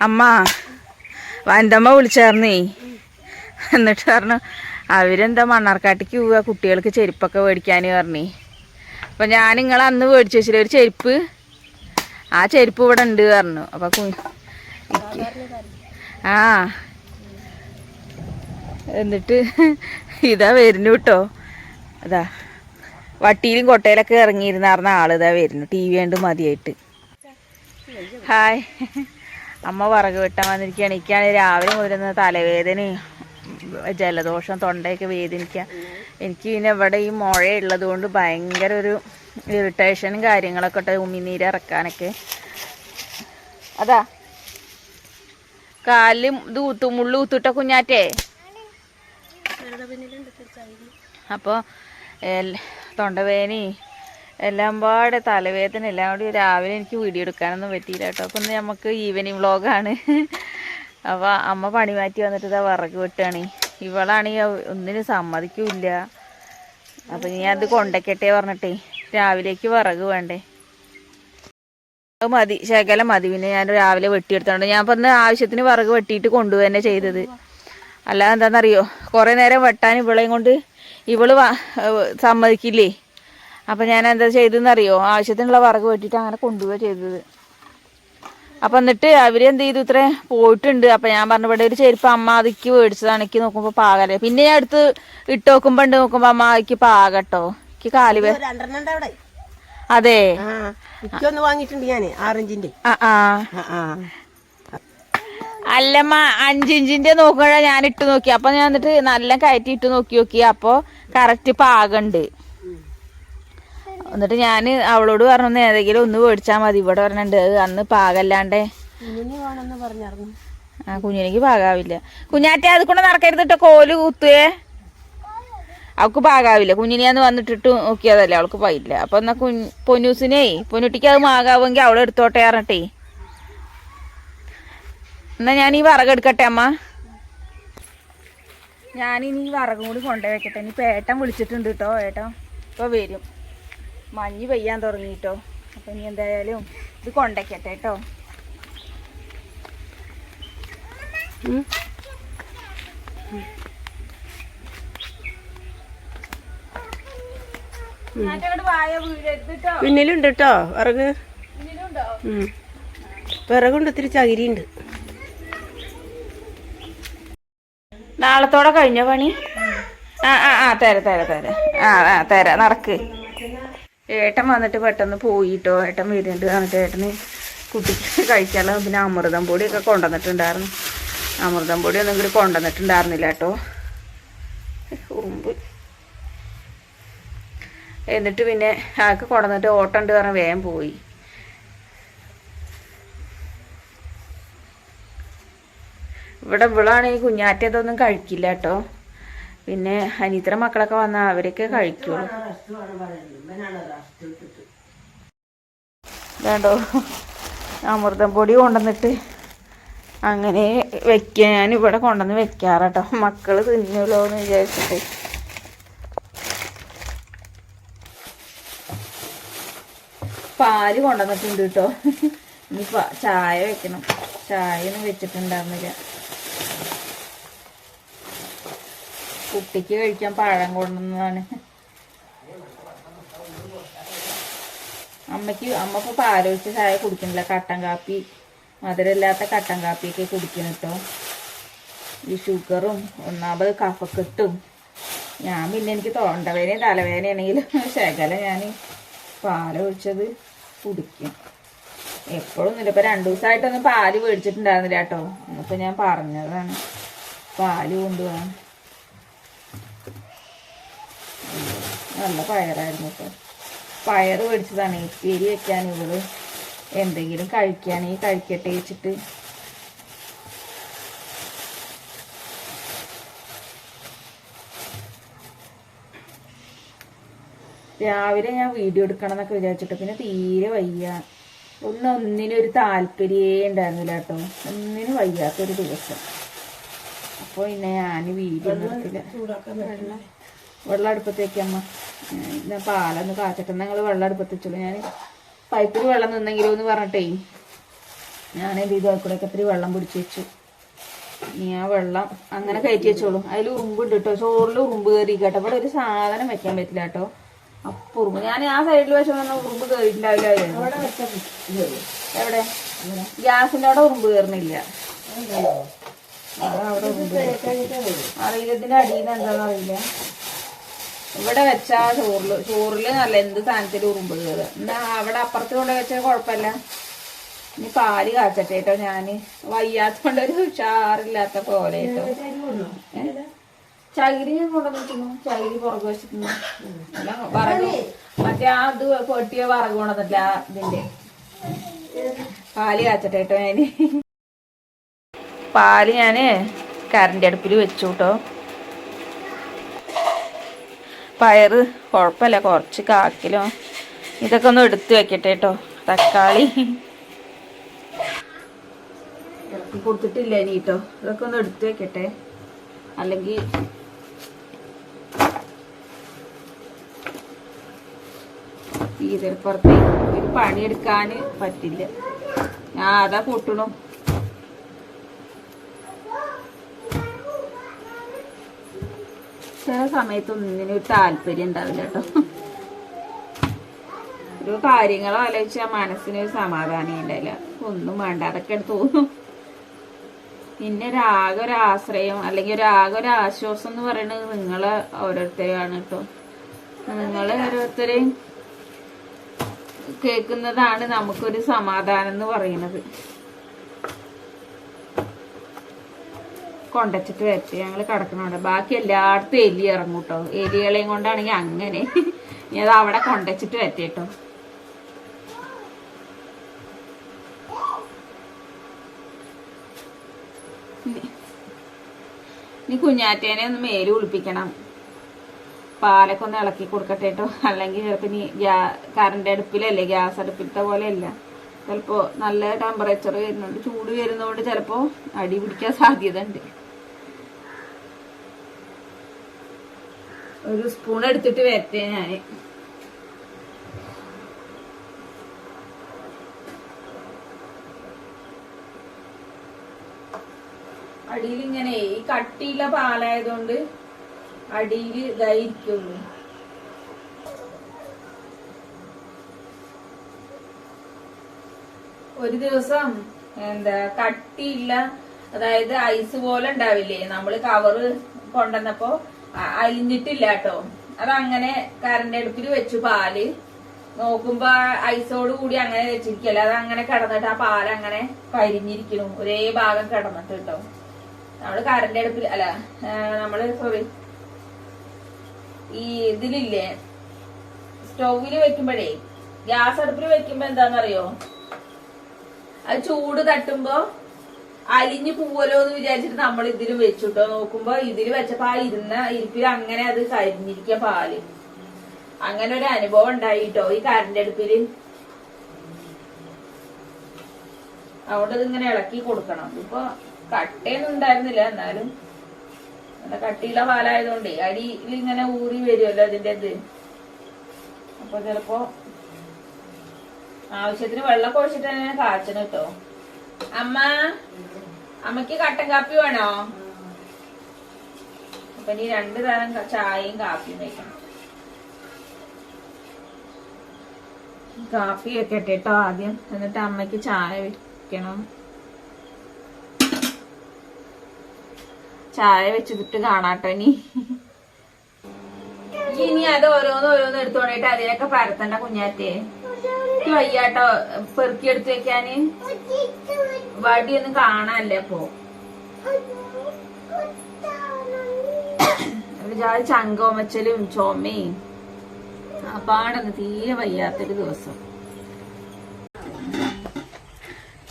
അമ്മ വൻ്റമ്മ വിളിച്ചായിരുന്നേ. എന്നിട്ട് പറഞ്ഞു അവരെന്താ മണ്ണാർക്കാട്ടേക്ക് പോവുക കുട്ടികൾക്ക് ചെരുപ്പൊക്കെ മേടിക്കാൻ പറഞ്ഞേ. അപ്പം ഞാൻ നിങ്ങളെ അന്ന് മേടിച്ചു വെച്ചില്ല ഒരു ചെരുപ്പ്, ആ ചെരുപ്പ് ഇവിടെ ഉണ്ട് പറഞ്ഞു. അപ്പം ആ എന്നിട്ട് ഇതാ വരുന്നു കേട്ടോ. അതാ വട്ടിയിലും കൊട്ടയിലൊക്കെ ഇറങ്ങിയിരുന്നാർന്ന ആളിതാ വരുന്നു ടി വി കണ്ട് മതിയായിട്ട്. ഹായ്, അമ്മ വിറക് വെട്ടാൻ വന്നിരിക്കുകയാണ്. എനിക്കാണെങ്കിൽ രാവിലെ മുതൽ തലവേദനയും ജലദോഷം തൊണ്ടയൊക്കെ വേദനിക്കുക. എനിക്ക് പിന്നെ ഇവിടെ ഈ മുഴയുള്ളത് കൊണ്ട് ഭയങ്കര ഒരു ഇറിറ്റേഷനും കാര്യങ്ങളൊക്കെ ഇട്ട് ഉമിനീര് ഇറക്കാനൊക്കെ. അതാ കാലിൽ ഇത് മുള്ളു കുത്തിട്ട കുഞ്ഞാറ്റേ. അപ്പോൾ തൊണ്ടവേദനയും എല്ലാം പാടെ തലവേദന എല്ലാം കൂടി രാവിലെ എനിക്ക് വീഡിയോ എടുക്കാനൊന്നും പറ്റിയില്ല കേട്ടോ. അപ്പം ഇന്ന് നമുക്ക് ഈവനിങ് വ്ളോഗാണ്. അപ്പോൾ അമ്മ പണി മാറ്റി വന്നിട്ട് ഇതാ വിറക് വെട്ടാണ്. ഇവളാണെങ്കിൽ ഒന്നിനും സമ്മതിക്കില്ല. അപ്പം ഞാൻ അത് കൊണ്ടക്കട്ടെ പറഞ്ഞിട്ടേ രാവിലേക്ക് വിറക് വേണ്ടേ, അത് മതി, ശകലം മതി. പിന്നെ ഞാൻ രാവിലെ വെട്ടിയെടുത്തോണ്ട് ഞാൻ ഇപ്പം ഇന്ന് ആവശ്യത്തിന് വിറക് വെട്ടിയിട്ട് കൊണ്ടുപോയി തന്നെ ചെയ്തത്. അല്ലാതെ എന്താണെന്നറിയോ, കുറേ നേരം വെട്ടാൻ ഇവളെയും കൊണ്ട് ഇവള് സമ്മതിക്കില്ലേ. അപ്പം ഞാൻ എന്താ ചെയ്തതെന്നറിയോ, ആവശ്യത്തിനുള്ള വിറക് വെട്ടിയിട്ട് അങ്ങനെ കൊണ്ടുപോവുക ചെയ്തത്. അപ്പം എന്നിട്ട് അവരെന്ത് ചെയ്തു, ഇത്ര പോയിട്ടുണ്ട്. അപ്പം ഞാൻ പറഞ്ഞു ഇവിടെ ഒരു ചെരുപ്പ് അമ്മ അതിക്ക് മേടിച്ചതാണ്, എനിക്ക് നോക്കുമ്പോൾ പാകല്ലേ. പിന്നെ ഞാൻ എടുത്ത് ഇട്ട് നോക്കുമ്പോൾ ഉണ്ട്, നോക്കുമ്പോൾ അമ്മ അതിക്ക് പാകട്ടോ. എനിക്ക് കാല് അതെ വാങ്ങിയിട്ടുണ്ട് ഞാൻ 6 ഇഞ്ചിന്റെ. അല്ലമ്മ 5 ഇഞ്ചിന്റെ നോക്കുമ്പോഴാ ഞാൻ ഇട്ട് നോക്കി. അപ്പൊ ഞാൻ എന്നിട്ട് നല്ല കയറ്റി ഇട്ട് നോക്കി. അപ്പൊ കറക്റ്റ് പാകണ്ട്. എന്നിട്ട് ഞാൻ അവളോട് പറഞ്ഞു ഏതെങ്കിലും ഒന്ന് മേടിച്ചാൽ മതി. ഇവിടെ പറഞ്ഞിട്ടുണ്ട് അന്ന് പാകല്ലാണ്ടേ. ആ കുഞ്ഞിനെനിക്ക് പാകാവില്ല. കുഞ്ഞാറ്റെ അത് കൊണ്ട് നടക്കരുത് കേട്ടോ, കോല് കുത്തുവേ. അവൾക്ക് പാകാവില്ല. കുഞ്ഞിനെ അന്ന് വന്നിട്ടിട്ട് നോക്കിയതല്ലേ, അവൾക്ക് പായില്ല. അപ്പൊ എന്നാ പൊന്നൂസിനെ പൊന്നുട്ടിക്ക് അത് പാകാവുമെങ്കിൽ അവളെ എടുത്തോട്ടെ പറഞ്ഞിട്ടേ. എന്നാ ഞാൻ ഈ വിറകെടുക്കട്ടെ അമ്മ. ഞാനിനി വിറകും കൂടി കൊണ്ടുപോയി വെക്കട്ടെ. ഇനിയിപ്പോൾ ഏട്ടൻ വിളിച്ചിട്ടുണ്ട് കേട്ടോ. ഏട്ടൻ ഇപ്പോൾ വരും. മഞ്ഞ് പെയ്യാൻ തുടങ്ങിയിട്ടോ. അപ്പം ഇനി എന്തായാലും ഇത് കൊണ്ടയ്ക്കട്ടെ കേട്ടോ. പിന്നിലുണ്ട് കേട്ടോ വിറക്. വിറകുണ്ട്, ഒത്തിരി ചകിരിയുണ്ട്. നാളത്തോടെ കഴിഞ്ഞ പണി? തരാം നടക്ക്. ഏട്ടൻ വന്നിട്ട് പെട്ടെന്ന് പോയിട്ടോ. ഏട്ടൻ വരുന്നുണ്ട്. എന്നിട്ട് ഏട്ടന് കുട്ടിക്ക് കഴിക്കാനുള്ള പിന്നെ അമൃതം പൊടിയൊക്കെ കൊണ്ടുവന്നിട്ടുണ്ടായിരുന്നു. അമൃതം പൊടി ഒന്നും കൂടി കൊണ്ടുവന്നിട്ടുണ്ടായിരുന്നില്ല കേട്ടോ. ഉറുമ്പ്. എന്നിട്ട് പിന്നെ ആൾക്ക് കൊണ്ടുവന്നിട്ട് ഓട്ടമുണ്ട് പറഞ്ഞ് വേഗം പോയി. ഇവളാണെങ്കിൽ കുഞ്ഞാറ്റതൊന്നും കഴിക്കില്ല കേട്ടോ. പിന്നെ അനിയത്തിയുടെ മക്കളൊക്കെ വന്നാൽ അവരൊക്കെ കഴിക്കുള്ളൂ. വേണ്ടോ അമൃതം പൊടി കൊണ്ടുവന്നിട്ട് അങ്ങനെ വെക്കുക. ഞാൻ ഇവിടെ കൊണ്ടുവന്ന് വെക്കാറട്ടോ, മക്കള് തിന്നല്ലോ എന്ന് വിചാരിച്ചിട്ട്. പാല് കൊണ്ടുവന്നിട്ടുണ്ട് കേട്ടോ. ഇനി ചായ വെക്കണം. ചായ ഒന്നും വെച്ചിട്ടുണ്ടായിരുന്നില്ല. കുട്ടിക്ക് കഴിക്കാൻ പഴം കൊണ്ടുവന്നതാണ്. അമ്മ ഇപ്പോൾ പാലൊഴിച്ച ചായ കുടിക്കണില്ല. കട്ടൻ കാപ്പി, മധുരമില്ലാത്ത കട്ടൻ കാപ്പിയൊക്കെ കുടിക്കണം കേട്ടോ. ഈ ഷുഗറും ഒന്നാമത് കഫക്കെട്ടും. ഞാൻ പിന്നെ എനിക്ക് തൊണ്ടവേദനയും തലവേദനയാണെങ്കിലും ശകലം ഞാൻ പാലൊഴിച്ചത് കുടിക്കും. എപ്പോഴൊന്നുമില്ല. ഇപ്പം 2 ദിവസമായിട്ടൊന്നും പാല് മേടിച്ചിട്ടുണ്ടായിരുന്നില്ല കേട്ടോ. ഇന്നിപ്പോൾ ഞാൻ പറഞ്ഞതാണ് പാല് കൊണ്ടുപോകാൻ. നല്ല പയറായിരുന്നു കേട്ടോ. പയർ മേടിച്ചതാണ് ഉപ്പേരി വെക്കാൻ. ഇവള് എന്തെങ്കിലും കഴിക്കുകയാണെങ്കിൽ കഴിക്കട്ടെ വെച്ചിട്ട്. രാവിലെ ഞാൻ വീഡിയോ എടുക്കണം എന്നൊക്കെ വിചാരിച്ചിട്ട് പിന്നെ തീരെ വയ്യ. ഒന്നിനും ഒരു താല്പര്യമേ ഉണ്ടായിരുന്നില്ല കേട്ടോ. ഒന്നിനും വയ്യാത്തൊരു ദിവസം. അപ്പോൾ പിന്നെ ഞാൻ വീഡിയോ ഒന്നും എടുത്തില്ല. വെള്ളം അടുപ്പത്തേക്ക് അമ്മ. ഞാൻ പാലൊന്ന് കാച്ചട്ടെ. ഞങ്ങൾ വെള്ളം അടുപ്പത്ത് വെച്ചോളൂ. ഞാൻ പൈപ്പിൽ വെള്ളം നിന്നെങ്കിലോ എന്ന് പറഞ്ഞിട്ടേ ഞാനെന്ത് ചെയ്തു അതിൽക്കൂടെയൊക്കെ ഇത്തിരി വെള്ളം പിടിച്ച് വെച്ചു. ഇനി ആ വെള്ളം അങ്ങനെ കയറ്റി വെച്ചോളൂ. അതിൽ ഉറുമ്പുണ്ട് കേട്ടോ, ചോറിൽ ഉറുമ്പ് കയറി കേട്ടോ. ഇവിടെ ഒരു സാധനം വെക്കാൻ പറ്റില്ല കേട്ടോ. അപ്പം ഉറുമ്പ് ഞാൻ ആ സൈഡിൽ വെച്ചാൽ ഉറുമ്പ് കയറിയിട്ടുണ്ടാവില്ലായിരുന്നു. എവിടെ ഗ്യാസിൻ്റെ അവിടെ ഉറുമ്പ് കയറുന്നില്ല. അവിടെ ഉറുമ്പ് അറിയില്ല, ഇതിൻ്റെ അടിയിൽ നിന്ന് എന്താണെന്ന് അറിയില്ല. ഇവിടെ വെച്ചാ ചോറില് നല്ല എന്ത് സാധനത്തിലും ഉറുമ്പ് കയറുക. എന്നാ അവിടെ അപ്പുറത്ത് കൊണ്ട് വെച്ചാൽ കുഴപ്പമില്ല. ഇനി പാല് കാച്ചട്ടെ കേട്ടോ. ഞാന് വയ്യാത്തോണ്ടൊരു ഉഷാറില്ലാത്ത പോലെ കേട്ടോ. ചകിരി ഞാൻ കൊണ്ടുവന്നിട്ടുന്നു, ചകിരി പുറകു വെച്ചിട്ടുണ്ട്. വറക് മറ്റേ ആ ഇത് പൊട്ടിയ വറക് കൊണ്ടുവന്നിട്ടില്ല ഇതിന്റെ. പാല് കാച്ചട്ടെ കേട്ടോ. ഞാന് പാല് ഞാന് കറണ്ട് അടുപ്പിൽ വെച്ചു കേട്ടോ. പയറ് കുഴപ്പമില്ല, കുറച്ച് കാക്കിലോ. ഇതൊക്കെ ഒന്ന് എടുത്ത് വെക്കട്ടെ കേട്ടോ. തക്കാളി കൊടുത്തിട്ടില്ല ഇനി കേട്ടോ. ഇതൊക്കെ ഒന്ന് എടുത്ത് വെക്കട്ടെ, അല്ലെങ്കിൽ തീരപ്പുറത്ത് ഒരു പണിയെടുക്കാൻ പറ്റില്ല. ഞാൻ അതാ കൂട്ടണു. ചില സമയത്തൊന്നും ഇതിനൊരു താല്പര്യം ഉണ്ടാവില്ല കേട്ടോ. ഒരു കാര്യങ്ങളോ ആലോചിച്ചാൽ മനസ്സിനൊരു സമാധാനം ഉണ്ടായില്ല. ഒന്നും വേണ്ട അതൊക്കെ തോന്നും. പിന്നെ ഒരാകെ ഒരു ആശ്രയം അല്ലെങ്കിൽ ഒരാകെ ഒരു ആശ്വാസം എന്ന് പറയുന്നത് നിങ്ങളെ ഓരോരുത്തരെയാണ് കേട്ടോ. നിങ്ങളെ ഓരോരുത്തരെയും കേൾക്കുന്നതാണ് നമുക്കൊരു സമാധാനം എന്ന് പറയുന്നത്. കൊണ്ടച്ചിട്ട് വരട്ടെ, ഞങ്ങൾ കിടക്കണോണ്ട്. ബാക്കി എല്ലായിടത്തും എലി ഇറങ്ങും കേട്ടോ. എലികളെയും കൊണ്ടാണെങ്കിൽ അങ്ങനെ ഇനി അത് അവിടെ കൊണ്ടച്ചിട്ട് വരട്ടെ കേട്ടോ. ഇനി കുഞ്ഞാറ്റേനെ ഒന്ന് മേല് കുളിപ്പിക്കണം. പാലൊക്കെ ഒന്ന് ഇളക്കി കൊടുക്കട്ടെ കേട്ടോ. അല്ലെങ്കിൽ ചിലപ്പോൾ ഇനി കറണ്ട് അടുപ്പിലല്ലേ, ഗ്യാസ് അടുപ്പിലത്തെ പോലെയല്ല. ചിലപ്പോൾ നല്ല ടെമ്പറേച്ചർ വരുന്നുണ്ട്, ചൂട് വരുന്നതുകൊണ്ട് ചിലപ്പോൾ അടി പിടിക്കാൻ സാധ്യത ഉണ്ട്. ഒരു സ്പൂൺ എടുത്തിട്ട് വരട്ടെ ഞാൻ. അടിയിൽ ഇങ്ങനെ ഈ കട്ടിയുള്ള പാലായതുകൊണ്ട് അടിയിൽ ഇതായിരിക്കുള്ളൂ. ഒരു ദിവസം എന്താ കട്ടിയില്ല, അതായത് ഐസ് പോലെ ഉണ്ടാവില്ലേ, നമ്മള് കവറ് കൊണ്ടുവന്നപ്പോ അലിഞ്ഞിട്ടില്ല കേട്ടോ. അതങ്ങനെ കറണ്ട് അടുപ്പിൽ വെച്ചു. പാല് നോക്കുമ്പോ ഐസോട് കൂടി അങ്ങനെ വെച്ചിരിക്കല്ല, അതങ്ങനെ കിടന്നിട്ട് ആ പാലങ്ങനെ കരിഞ്ഞിരിക്കണു, ഒരേ ഭാഗം കിടന്നിട്ട് കേട്ടോ. നമ്മള് കറണ്ട് അടുപ്പിൽ അല്ല, നമ്മള് സോറി ഈ ഇതിലില്ലേ സ്റ്റൗവില് വെക്കുമ്പോഴേ, ഗ്യാസ് അടുപ്പിൽ വെക്കുമ്പോ എന്താന്നറിയോ, അത് ചൂട് തട്ടുമ്പോ അലിഞ്ഞു പോവല്ലോ എന്ന് വിചാരിച്ചിട്ട് നമ്മൾ ഇതിലും വെച്ചുട്ടോ. നോക്കുമ്പോ ഇതില് വെച്ചപ്പോ ആ ഇരിപ്പിൽ അങ്ങനെ അത് കരിഞ്ഞിരിക്കുക പാല്. അങ്ങനെ ഒരു അനുഭവം ഉണ്ടായിട്ടോ ഈ കറണ്ട് അടുപ്പില്. അതുകൊണ്ട് ഇതിങ്ങനെ ഇളക്കി കൊടുക്കണം. ഇപ്പൊ കട്ടയൊന്നും ഉണ്ടായിരുന്നില്ല, എന്നാലും നല്ല കട്ടിയുള്ള പാലായതുകൊണ്ടേ അടിയിൽ ഇങ്ങനെ ഊറി വരുമല്ലോ അതിന്റെ ഇത്. അപ്പൊ ചിലപ്പോ ആവശ്യത്തിന് വെള്ളം ഒഴിച്ചിട്ട് തന്നെ കാച്ചണം കേട്ടോ. അമ്മക്ക് കട്ടൻ കാപ്പി വേണോ? അപ്പൊ ഇനി 2 തരം ചായയും കാപ്പിയും വെക്കണം. കാപ്പി വെക്കട്ടെ കേട്ടോ ആദ്യം, എന്നിട്ട് അമ്മയ്ക്ക് ചായ വെക്കണം. ചായ വെച്ചിട്ട് കാണാട്ടോ ഇനി. ഇനി അത് ഓരോന്ന് എടുത്തോണ്ടിട്ട് അതിനൊക്കെ പരത്തണ്ട കുഞ്ഞാറ്റേ. വയ്യാട്ടോ പെറുക്കി എടുത്ത് വെക്കാന്, വടിയൊന്നും കാണാനല്ലേ. അപ്പൊ ചങ്കോമച്ചലും ചുമയും അപ്പാടന്ന് തീരെ വയ്യാത്തൊരു ദിവസം.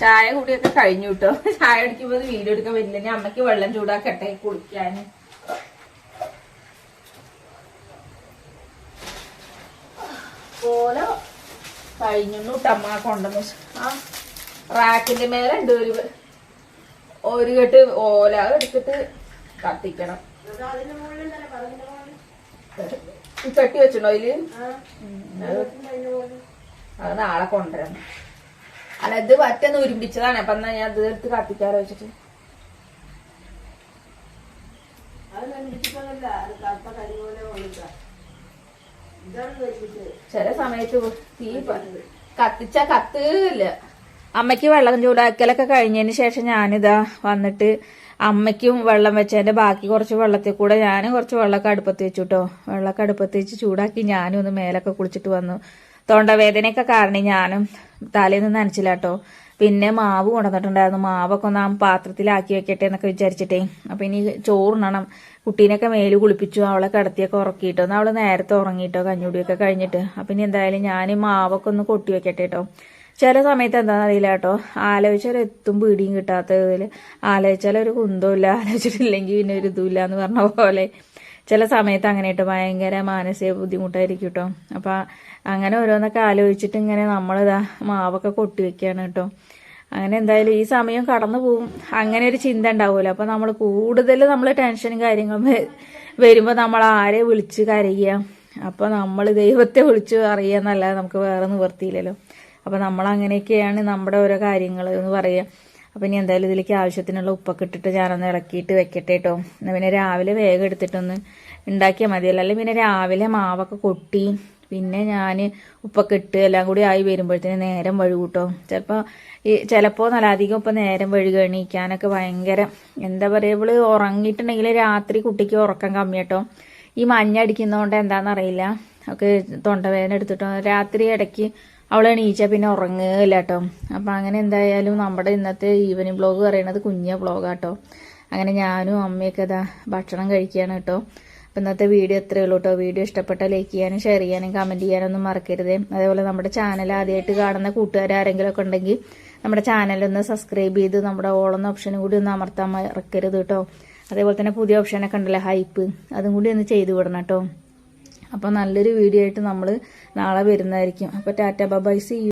ചായ കൂടിയൊക്കെ കഴിഞ്ഞു കേട്ടോ. ചായ അടിക്കുമ്പോ വീഡിയോ എടുക്കാൻ പറ്റില്ല. ഞാൻ അമ്മയ്ക്ക് വെള്ളം ചൂടാക്കട്ടെ കുടിക്കാന്. പോലെ കഴിഞ്ഞു അമ്മ കൊണ്ടെന്ന് ആ റാക്കിന്റെ മേലെ ഉണ്ട് ഒരു കെട്ട് ഓല എടുത്തിട്ട് കത്തിക്കണം. കെട്ടി വെച്ചിട്ടുണ്ടോ അതില്? അത് നാളെ കൊണ്ടുവരണം. അല്ല ഇത് പറ്റന്ന് ഉരുമ്പിച്ചതാണ്. അപ്പൊ എന്നാ ഞാൻ ഇത് എടുത്ത് കത്തിക്കാറോ വെച്ചിട്ട്. ചില സമയത്ത് തീ കത്തിച്ച കത്തില്ല. അമ്മയ്ക്ക് വെള്ളം ചൂടാക്കലൊക്കെ കഴിഞ്ഞതിന് ശേഷം ഞാനിതാ വന്നിട്ട് അമ്മയ്ക്കും വെള്ളം വെച്ചതിന്റെ ബാക്കി കുറച്ച് വെള്ളത്തിൽ കൂടെ ഞാനും കുറച്ച് വെള്ളമൊക്കെ അടുപ്പത്ത് വെച്ചു കേട്ടോ. വെള്ളമൊക്കെ അടുപ്പത്ത് വെച്ച് ചൂടാക്കി ഞാനും ഒന്ന് മേലൊക്കെ കുളിച്ചിട്ട് വന്നു. തൊണ്ടവേദനയൊക്കെ കാരണം ഞാനും തലേന്ന് നനച്ചില്ല കേട്ടോ. പിന്നെ മാവ് കൊണ്ടുവന്നിട്ടുണ്ടായിരുന്നു. മാവൊക്കെ ഒന്ന് ആ പാത്രത്തിലാക്കി വെക്കട്ടെ എന്നൊക്കെ വിചാരിച്ചിട്ടേ. അപ്പൊ ഇനി ചോറുണ്ണണം. കുട്ടീനൊക്കെ മേല് കുളിപ്പിച്ചു, അവളെ കിടത്തിയൊക്കെ ഉറക്കിയിട്ടോ. എന്നാൽ അവള് നേരത്തെ ഉറങ്ങിയിട്ടോ കഞ്ഞൂടിയൊക്കെ കഴിഞ്ഞിട്ട്. അപ്പൊ ഇനി എന്തായാലും ഞാൻ മാവൊക്കെ ഒന്ന് കൊട്ടി വെക്കട്ടെ കേട്ടോ. ചില സമയത്ത് എന്താണെന്ന് അറിയില്ല കേട്ടോ, ആലോചിച്ചാൽ എത്തും പിടിയും കിട്ടാത്തതിൽ. ആലോചിച്ചാൽ ഒരു കുന്തവും ഇല്ല, ആലോചിച്ചിട്ടില്ലെങ്കിൽ പിന്നെ ഒരു ഇതും ഇല്ല എന്ന് പറഞ്ഞ പോലെ ചില സമയത്ത് അങ്ങനെ കേട്ടോ ഭയങ്കര മാനസിക ബുദ്ധിമുട്ടായിരിക്കും കേട്ടോ. അപ്പൊ അങ്ങനെ ഓരോന്നൊക്കെ ആലോചിച്ചിട്ട് ഇങ്ങനെ നമ്മളിതാ മാവൊക്കെ കൊട്ടി വെക്കുകയാണ് കേട്ടോ. അങ്ങനെ എന്തായാലും ഈ സമയം കടന്നു പോവും. അങ്ങനെ ഒരു ചിന്ത ഉണ്ടാവുമല്ലോ. അപ്പൊ നമ്മൾ കൂടുതൽ നമ്മൾ ടെൻഷനും കാര്യങ്ങളും വരുമ്പോൾ നമ്മൾ ആരെ വിളിച്ച് കരയുക. അപ്പൊ നമ്മൾ ദൈവത്തെ വിളിച്ച് അറിയാന്നല്ലാതെ നമുക്ക് വേറെ നിവർത്തിയില്ലല്ലോ. അപ്പൊ നമ്മൾ അങ്ങനെയൊക്കെയാണ് നമ്മുടെ ഓരോ കാര്യങ്ങൾ എന്ന് പറയുക. അപ്പൊ ഇനി എന്തായാലും ഇതിലേക്ക് ആവശ്യത്തിനുള്ള ഉപ്പൊക്കെ ഇട്ടിട്ട് ഞാനൊന്ന് ഇളക്കിയിട്ട് വെക്കട്ടെ കേട്ടോ. എന്നാൽ പിന്നെ രാവിലെ വേഗം എടുത്തിട്ടൊന്ന് ഉണ്ടാക്കിയാൽ മതിയല്ലോ. അല്ലെങ്കിൽ പിന്നെ രാവിലെ മാവൊക്കെ കൊട്ടി പിന്നെ ഞാൻ ഉപ്പൊക്കെ ഇട്ട് എല്ലാം കൂടി ആയി വരുമ്പോഴത്തേന് നേരം വഴുകൂട്ടോ. ചിലപ്പോൾ നല്ല അധികം ഇപ്പം നേരം വഴുകി എണീക്കാനൊക്കെ ഭയങ്കര എന്താ പറയുക. ഇവള് ഉറങ്ങിയിട്ടുണ്ടെങ്കിൽ രാത്രി കുട്ടിക്ക് ഉറക്കം കമ്മിയാട്ടോ. ഈ മഞ്ഞടിക്കുന്നതുകൊണ്ട് എന്താണെന്നറിയില്ല, ഒക്കെ തൊണ്ടവേദന എടുത്തിട്ടോ. രാത്രി ഇടയ്ക്ക് അവൾ എണീച്ചാൽ പിന്നെ ഉറങ്ങുകയില്ല കേട്ടോ. അപ്പം അങ്ങനെ എന്തായാലും നമ്മുടെ ഇന്നത്തെ ഈവനിങ് വ്ളോഗ് പറയുന്നത് കുഞ്ഞ വ്ളോഗാട്ടോ. അങ്ങനെ ഞാനും അമ്മയൊക്കെ ഇതാ ഭക്ഷണം കഴിക്കുകയാണ് കേട്ടോ. അപ്പം ഇന്നത്തെ വീഡിയോ എത്രയേ ഉള്ളൂ കേട്ടോ. വീഡിയോ ഇഷ്ടപ്പെട്ടാൽ ലൈക്ക് ചെയ്യാനും ഷെയർ ചെയ്യാനും കമൻറ്റ് ചെയ്യാനൊന്നും മറക്കരുത്. അതേപോലെ നമ്മുടെ ചാനൽ ആദ്യമായിട്ട് കാണുന്ന കൂട്ടുകാരാരെങ്കിലും ഒക്കെ ഉണ്ടെങ്കിൽ നമ്മുടെ ചാനലൊന്ന് സബ്സ്ക്രൈബ് ചെയ്ത് നമ്മുടെ ഓളെന്ന ഓപ്ഷനും കൂടി ഒന്ന് അമർത്താൻ മറക്കരുത് കേട്ടോ. അതേപോലെ തന്നെ പുതിയ ഓപ്ഷനൊക്കെ ഉണ്ടല്ലോ ഹൈപ്പ്, അതും കൂടി ഒന്ന് ചെയ്തു വിടണം കേട്ടോ. അപ്പോൾ നല്ലൊരു വീഡിയോ ആയിട്ട് നമ്മൾ നാളെ വരുന്നതായിരിക്കും. അപ്പോൾ ടാറ്റ ബൈ, സീ യു.